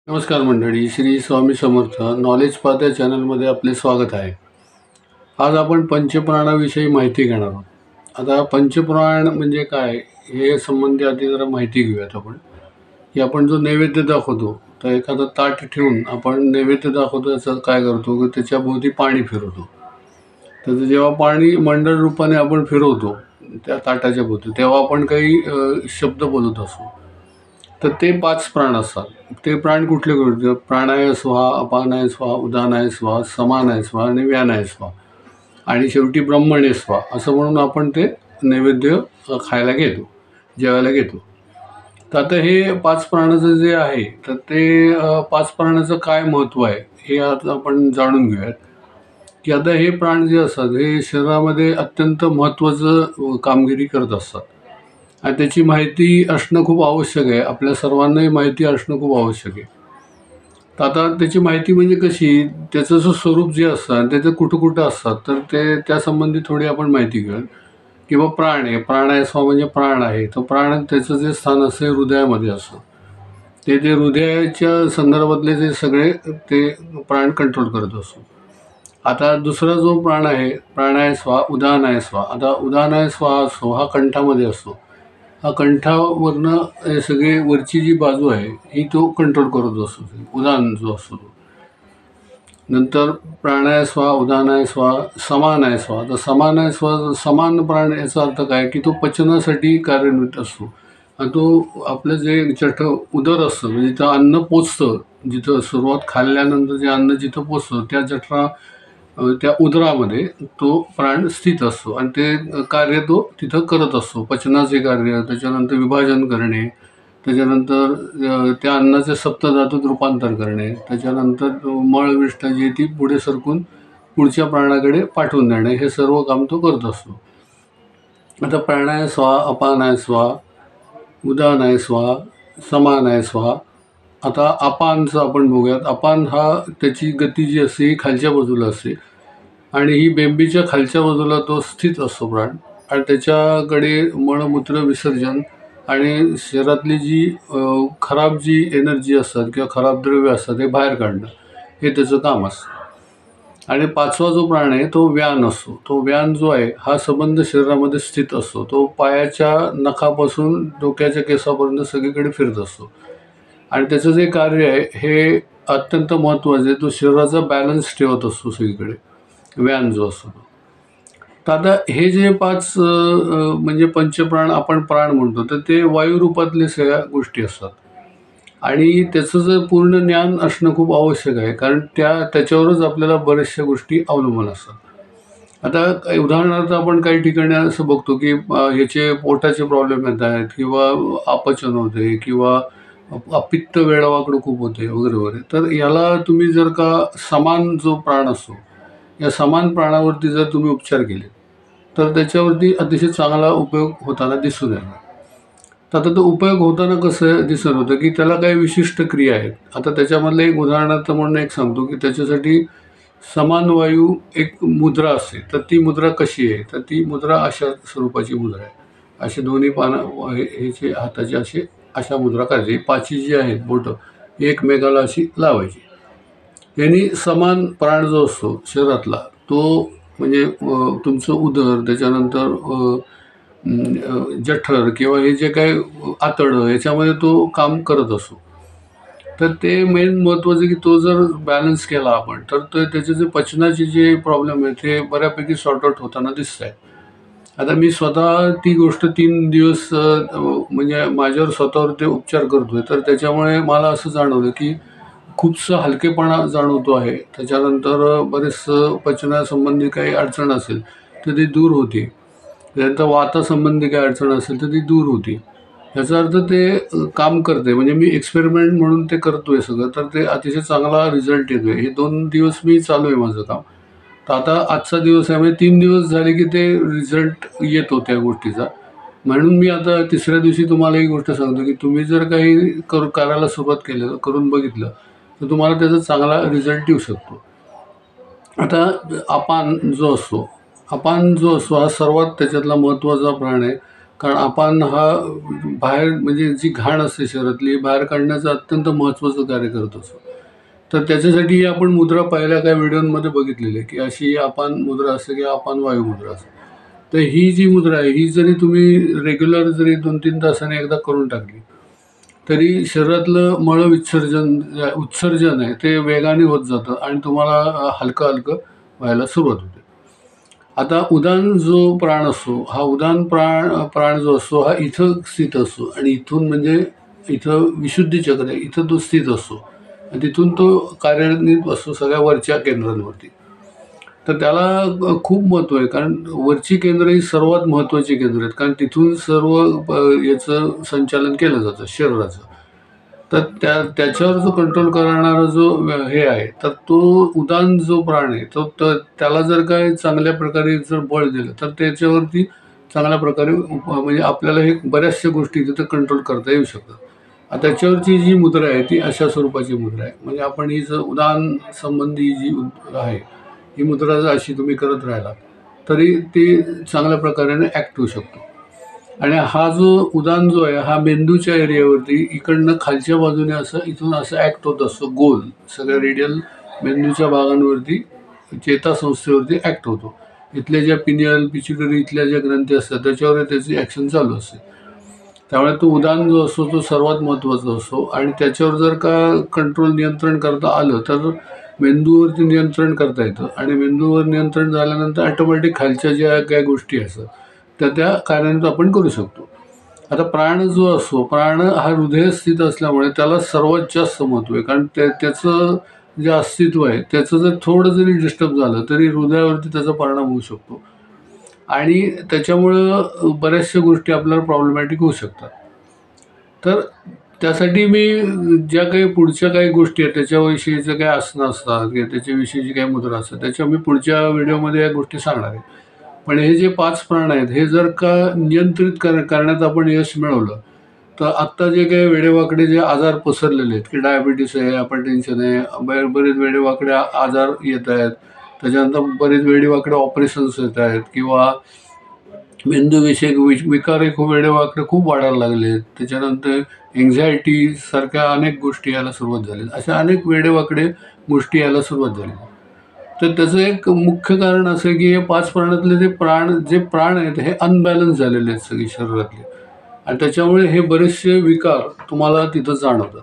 नमस्कार मंडळी, Shri Swami Samarth knowledge path या चॅनलमध्ये आपले स्वागत आहे. आज आपण पंचप्राणाविषयी माहिती घेणार आहोत. आता पंचप्राण म्हणजे काय हे संबंधी आधी जरा माहिती घेऊयात आपण. की आपण जो नैवेद्य दाखवतो, तर एखादं ताट ठेवून आपण नैवेद्य दाखवतो याचं काय करतो की त्याच्या भोवती पाणी फिरवतो. तर जेव्हा पाणी मंडळ रूपाने आपण फिरवतो त्या ताटाच्या भोवती, तेव्हा आपण काही शब्द बोलत असतो. तर ते 5 प्राण असतात. ते प्राण कुठले कुठले? प्राणाय स्वाहा, अपानाय स्वाहा, उदानाय स्वाहा, समानाय स्वाहा आणि व्यानाय स्वाहा आणि शेवटी ब्रह्मणे स्वाहा असं म्हणून आपण ते नैवेद्य खायला घेतो, जेवायला घेतो. तर आता हे 5 प्राणाचं जे आहे, तर ते 5 प्राणाचं काय महत्त्व आहे हे आता आपण जाणून घेऊयात. की आता हे प्राण जे असतात हे शरीरामध्ये अत्यंत महत्त्वाचं कामगिरी करत असतात आणि त्याची माहिती असणं खूप आवश्यक आहे. आपल्या सर्वांनाही माहिती असणं खूप आवश्यक आहे. तर आता त्याची माहिती म्हणजे कशी, त्याचं जो स्वरूप जे असतं त्याचं कुठं कुठं असतात, तर ते त्यासंबंधी थोडी आपण माहिती घेऊया. किंवा प्राण आहे, प्राणायाम म्हणजे प्राण आहे. तो प्राण त्याचं जे स्थान असतं हृदयामध्ये असतं. ते हृदयाच्या संदर्भातले जे सगळे ते प्राण कंट्रोल करत असतो. आता दुसरा जो प्राण आहे, प्राणाय स्वाहा, उदानाय स्वाहा. आता उदानाय स्वाहा असतो हा कंठामध्ये असतो. हा कंठावरनं हे सगळे वरची जी बाजू आहे ही तो कंट्रोल करत असतो, उदान जो असतो तो. नंतर प्राणाय स्वाहा, उदानाय स्वाहा, समानाय स्वाहा. तर समानाय स्वाहा, समान प्राण याचा अर्थ काय की तो पचनासाठी कार्यान्वित असतो आणि तो आपलं जे उदर असतं म्हणजे जिथं अन्न पोचतं, जिथं सुरुवात खाल्ल्यानंतर जे अन्न जिथं पोचतं त्या उदरामध्ये तो प्राण स्थित असतो आणि ते कार्य तो तिथं करत असतो. पचनाचे कार्य, त्याच्यानंतर विभाजन करणे, त्याच्यानंतर त्या अन्नाचे सप्तधातूत रूपांतर करणे, त्याच्यानंतर मळविष्ठा जी ती पुढे सरकून पुढच्या प्राणाकडे पाठवून देणे, हे सर्व काम तो करत असतो. आता प्राणाय स्वाहा, अपानाय स्वाहा, उदानाय स्वाहा, समानाय स्वाहा. आता अपानचं आपण बघूयात. अपान हा त्याची गती जी असते ही खालच्या बाजूला असते आणि ही बेंबीच्या खालच्या बाजूला तो स्थित असतो प्राण आणि त्याच्याकडे मळमूत्र विसर्जन आणि शरीरातली जी खराब जी एनर्जी असतात किंवा खराब द्रव्य असतात ते बाहेर काढणं, हे त्याचं काम असतं. आणि 5वा जो प्राण आहे तो व्यान असतो. तो व्यान जो आहे हा संबंध शरीरामध्ये स्थित असतो. तो पायाच्या नखापासून डोक्याच्या केसापर्यंत सगळीकडे फिरत असतो आणि त्याचं जे कार्य आहे हे अत्यंत महत्त्वाचं आहे. तो शरीराचा बॅलन्स ठेवत असतो सगळीकडे, व्यान जो असतो तो. तर आता हे जे 5 म्हणजे पंचप्राण आपण प्राण म्हणतो, तर ते वायुरूपातले सगळ्या गोष्टी असतात आणि त्याचं जर पूर्ण ज्ञान असणं खूप आवश्यक आहे, कारण त्याच्यावरच आपल्याला बऱ्याचशा गोष्टी अवलंबून असतात. आता उदाहरणार्थ आपण काही ठिकाणी असं बघतो की ह्याचे पोटाचे प्रॉब्लेम येत आहेत किंवा अपचन होते किंवा पित्त वेळावाकडं खूप होते वगैरे वगैरे. तर याला तुम्ही जर का समान जो प्राण असतो, या समान प्राणावरती जर तुम्ही उपचार केले, तर त्याच्यावरती अतिशय चांगला उपयोग होताना दिसून येणार. तर आता तो उपयोग होताना कसं दिसून होतं की त्याला काही विशिष्ट क्रिया आहेत. आता त्याच्यामधलं एक उदाहरणार्थ म्हणून एक सांगतो की त्याच्यासाठी समान वायू एक मुद्रा असते. तर ती मुद्रा कशी आहे, तर ती मुद्रा अशा स्वरूपाची मुद्रा आहे. असे दोन्ही पानं ह्याचे हाताचे अशा मुद्रा करायची. पाची जी आहेत बोटं एकमेकाला अशी लावायची. यांनी समान प्राण जो असतो शरीरातला तो म्हणजे तुमचं उदर, त्याच्यानंतर जठर किंवा हे जे काही आतडं याच्यामध्ये तो काम करत असतो. तर ते मेन महत्त्वाचं की तो जर बॅलन्स केला आपण, तर त्याचे जे पचनाचे जे प्रॉब्लेम आहेत ते बऱ्यापैकी सॉर्ट आउट होताना दिसत आहेत. आता मी स्वतः ती गोष्ट 3 दिवस म्हणजे माझ्यावर स्वतःवर ते उपचार करतोय. तर त्याच्यामुळे मला असं जाणवलं की खूपसा हलकेपणा जाणवतो आहे. त्याच्यानंतर बरेचसं पचनासंबंधी काही अडचण असेल तर ती दूर होते. त्यानंतर वातासंबंधी काही अडचण असेल तर ती दूर होते. याचा अर्थ ते काम करते. म्हणजे मी एक्सपेरिमेंट म्हणून ते करतोय सगळं, तर ते अतिशय चांगला रिझल्ट येतोय. हे 2 दिवस मी चालू आहे माझं काम. तर आता आजचा दिवस आहे, म्हणजे 3 दिवस झाले की ते रिझल्ट येतो त्या गोष्टीचा. म्हणून मी आता 3ऱ्या दिवशी तुम्हाला ही गोष्ट सांगतो की तुम्ही जर काही करायला सुरुवात केलं, करून बघितलं, तर तुम्हाला त्याचा चांगला रिझल्ट येऊ शकतो. आता अपान जो असतो हा सर्वात त्याच्यातला महत्त्वाचा प्राण आहे कारण आपण हा बाहेर म्हणजे जी घाण असते शरीरातली बाहेर काढण्याचं अत्यंत महत्त्वाचं कार्य करत असतो. तर त्याच्यासाठी आपण मुद्रा पहिल्या काही व्हिडिओमध्ये बघितलेली आहे की अशी आपण मुद्रा असते किंवा आपण वायू मुद्रा असते. तर ही जी मुद्रा आहे ही जरी तुम्ही रेग्युलर जरी 2-3 तासाने एकदा करून टाकली तरी शरीरातलं मळ उत्सर्जन आहे ते वेगाने होत जातं आणि तुम्हाला हलकं हलकं व्हायला सुरुवात होते. आता उदान जो प्राण असतो हा उदान प्राण जो असतो हा इथं स्थित असतो आणि इथून म्हणजे इथं विशुद्धी चक्र आहे इथं तो स्थित असतो आणि तिथून तो कार्यान्वित असतो सगळ्या वरच्या केंद्रांवरती. तर त्याला खूप महत्त्व आहे कारण वरची केंद्र ही सर्वात महत्त्वाची केंद्र आहेत कारण तिथून सर्व याचं संचालन केलं जातं शरीराचं. तर त्याच्यावर जो कंट्रोल करणारा जो हे आहे तर तो उदान जो प्राण आहे तो त्याला जर काय चांगल्या प्रकारे जर बळ दिलं तर त्याच्यावरती चांगल्या प्रकारे म्हणजे आपल्याला हे बऱ्याचशा गोष्टी तिथं कंट्रोल करता येऊ शकतात. आता त्याच्यावरची जी मुद्रा आहे ती अशा स्वरूपाची मुद्रा आहे म्हणजे आपण ही जर उदान संबंधी जी आहे ही मुद्रा जर अशी तुम्ही करत राहिला तरी ती चांगल्या प्रकारे ॲक्ट होऊ शकतो. आणि हा जो उदान जो आहे हा मेंदूच्या एरियावरती इकडनं खालच्या बाजूने असं इथून असं ॲक्ट होत असतो गोल सगळ्या रेडियल मेंदूच्या भागांवरती चेतासंस्थेवरती ॲक्ट होतो. इथल्या ज्या पिनियल पिच्युटरी इथल्या ज्या ग्रंथी असतात त्याच्यावर त्याची ॲक्शन चालू असते. त्यामुळे तो उदान जो असतो तो सर्वात महत्त्वाचा असतो आणि त्याच्यावर जर का कंट्रोल नियंत्रण करता आलं तर मेंदूवरती नियंत्रण करता येतं आणि मेंदूवर नियंत्रण झाल्यानंतर ॲटोमॅटिक खालच्या ज्या काही गोष्टी असतात त्या कार्यान्वित आपण करू शकतो. आता प्राण जो असतो प्राण हा हृदय स्थित असल्यामुळे त्याला सर्वात जास्त महत्त्व आहे कारण त्याचं जे अस्तित्व आहे त्याचं जर थोडं जरी डिस्टर्ब झालं तरी हृदयावरती त्याचा परिणाम होऊ शकतो आणि त्याच्यामुळं बऱ्याचशा गोष्टी आपल्याला प्रॉब्लेमॅटिक होऊ शकतात. तर त्यासाठी मी ज्या काही पुढच्या काही गोष्टी आहेत त्याच्याविषयीचं काही आसनं असतात किंवा त्याच्याविषयीची काही मुद्रा असतात त्याच्या मी पुढच्या व्हिडिओमध्ये या गोष्टी सांगणार आहे. पण हे जे 5 प्राण आहेत हे जर का नियंत्रित करण्यात आपण यश मिळवलं तर आत्ता जे काही वेडेवाकडे जे आजार पसरलेले आहेत की डायबिटीस आहे हायपरटेन्शन आहे बरेच वेडेवाकडे आजार येत आहेत. त्याच्यानंतर बरेच वेडेवाकडे ऑपरेशन्स येत आहेत किंवा मेंदूविषयक विकारही खूप वेडेवाकडे खूप वाढायला लागले आहेत. त्याच्यानंतर एन्झायटी सारख्या अनेक गोष्टी यायला सुरुवात झाली. अशा अनेक वेडेवाकडे गोष्टी यायला सुरुवात झाली. तर त्याचं एक मुख्य कारण असं आहे की हे 5 प्राणातले जे प्राण आहेत हे अनबॅलन्स झालेले आहेत सगळे शरीरातले आणि त्याच्यामुळे हे बरेचसे विकार तुम्हाला तिथं जाणवतात.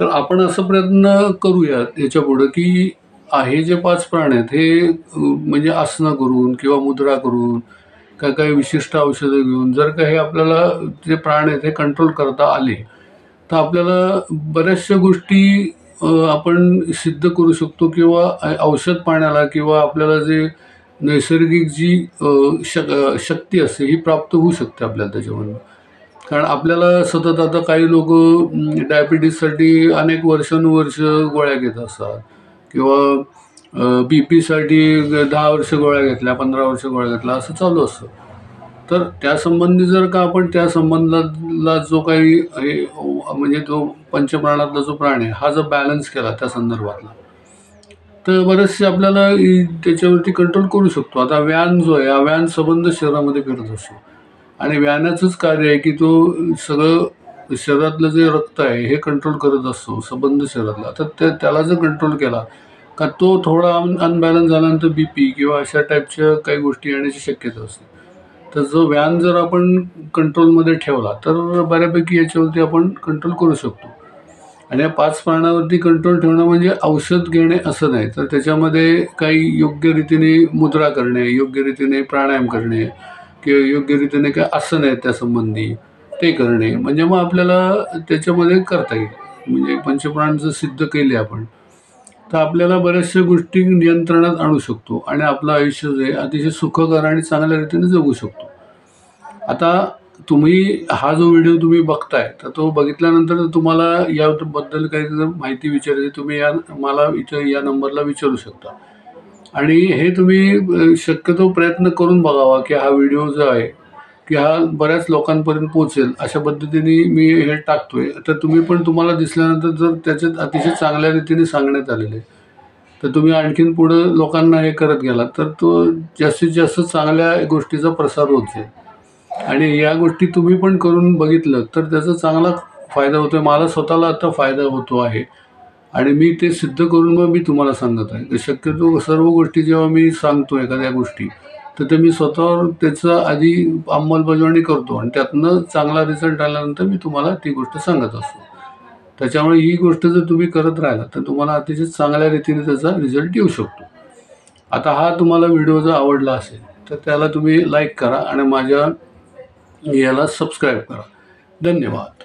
तर आपण असं प्रयत्न करूयात याच्यापुढं की हे जे 5 प्राण आहेत हे म्हणजे आसनं करून किंवा मुद्रा करून काही विशिष्ट औषधं घेऊन जर का हे आपल्याला जे प्राण आहेत हे कंट्रोल करता आले तर आपल्याला बऱ्याचशा गोष्टी आपण सिद्ध करू शकतो किंवा औषध पाण्याला किंवा आपल्याला जे नैसर्गिक जी शक्ती असते ही प्राप्त होऊ शकते आपल्याला त्याच्यामधून. कारण आपल्याला सतत आता काही लोक डायबिटीजसाठी अनेक वर्षानुवर्ष गोळ्या घेत असतात किंवा बी पीसाठी 10 वर्ष गोळ्या घेतल्या 15 वर्ष गोळ्या घेतल्या असं चालू असतं. तर त्यासंबंधी जर का आपण त्या संबंधाला जो काही हे म्हणजे तो पंचप्राणातला जो प्राण आहे हा जर बॅलन्स केला त्या संदर्भातला तर बरेचसे आपल्याला त्याच्यावरती कंट्रोल करू शकतो. आता व्यान जो आहे हा व्यान संबंध शरीरामध्ये फिरत असतो आणि व्यानाचंच कार्य आहे की तो सगळं शरीरातलं जे रक्त आहे हे कंट्रोल करत असतो संबंध शरीरातला. तर त्याला जर कंट्रोल केला का तो थोडा अनबॅलन्स झाल्यानंतर बी पी किंवा अशा टाईपच्या काही गोष्टी येण्याची शक्यता असते. तर जो व्यान जर आपण कंट्रोलमध्ये ठेवला तर बऱ्यापैकी याच्यावरती आपण कंट्रोल करू शकतो. आणि या 5 प्राणावरती कंट्रोल ठेवणं म्हणजे औषध घेणे असं नाही तर त्याच्यामध्ये काही योग्य रीतीने मुद्रा करणे योग्य रीतीने प्राणायाम करणे किंवा योग्य रीतीने काही आसन आहेत त्यासंबंधी ते करणे म्हणजे मग आपल्याला त्याच्यामध्ये करता येईल. म्हणजे पंचप्राण जर सिद्ध केले आपण तर आपल्याला बऱ्याचशा गोष्टी नियंत्रणात आणू शकतो आणि आपलं आयुष्य जे अतिशय सुखकर आणि चांगल्या रीतीने जगू शकतो. आता तुम्ही हा जो व्हिडिओ तुम्ही बघताय तर तो बघितल्यानंतर तुम्हाला याबद्दल काही जर माहिती विचारायची तुम्ही मला इथं या नंबरला विचारू शकता आणि हे तुम्ही शक्यतो प्रयत्न करून बघावा की हा व्हिडिओ जो आहे की हा बऱ्याच लोकांपर्यंत पोहोचेल अशा पद्धतीने मी हे टाकतोय. तर तुम्ही पण तुम्हाला दिसल्यानंतर जर त्याच्यात अतिशय चांगल्या रीतीने सांगण्यात आलेले तर तुम्ही आणखीन पुढं लोकांना हे करत गेलात तर तो जास्तीत जास्त चांगल्या गोष्टीचा प्रसार होत जाईल. आणि या गोष्टी तुम्ही पण करून बघितलं तर त्याचा चांगला फायदा होतो आहे. मला स्वतःला आता फायदा होतो आहे आणि मी ते सिद्ध करून मग मी तुम्हाला सांगत आहे. तर शक्यतो सर्व गोष्टी जेव्हा मी सांगतो एखाद्या गोष्टी, तर ते मी स्वतःवर त्याचं आधी अंमलबजावणी करतो आणि त्यातनं चांगला रिझल्ट आल्यानंतर मी तुम्हाला ती गोष्ट सांगत असतो. त्याच्यामुळे ही गोष्ट जर तुम्ही करत राहिला तर तुम्हाला अतिशय चांगल्या रीतीने त्याचा रिझल्ट येऊ शकतो. आता हा तुम्हाला व्हिडिओ जर आवडला असेल तर त्याला तुम्ही लाईक करा आणि माझ्या याला सबस्क्राईब करा. धन्यवाद.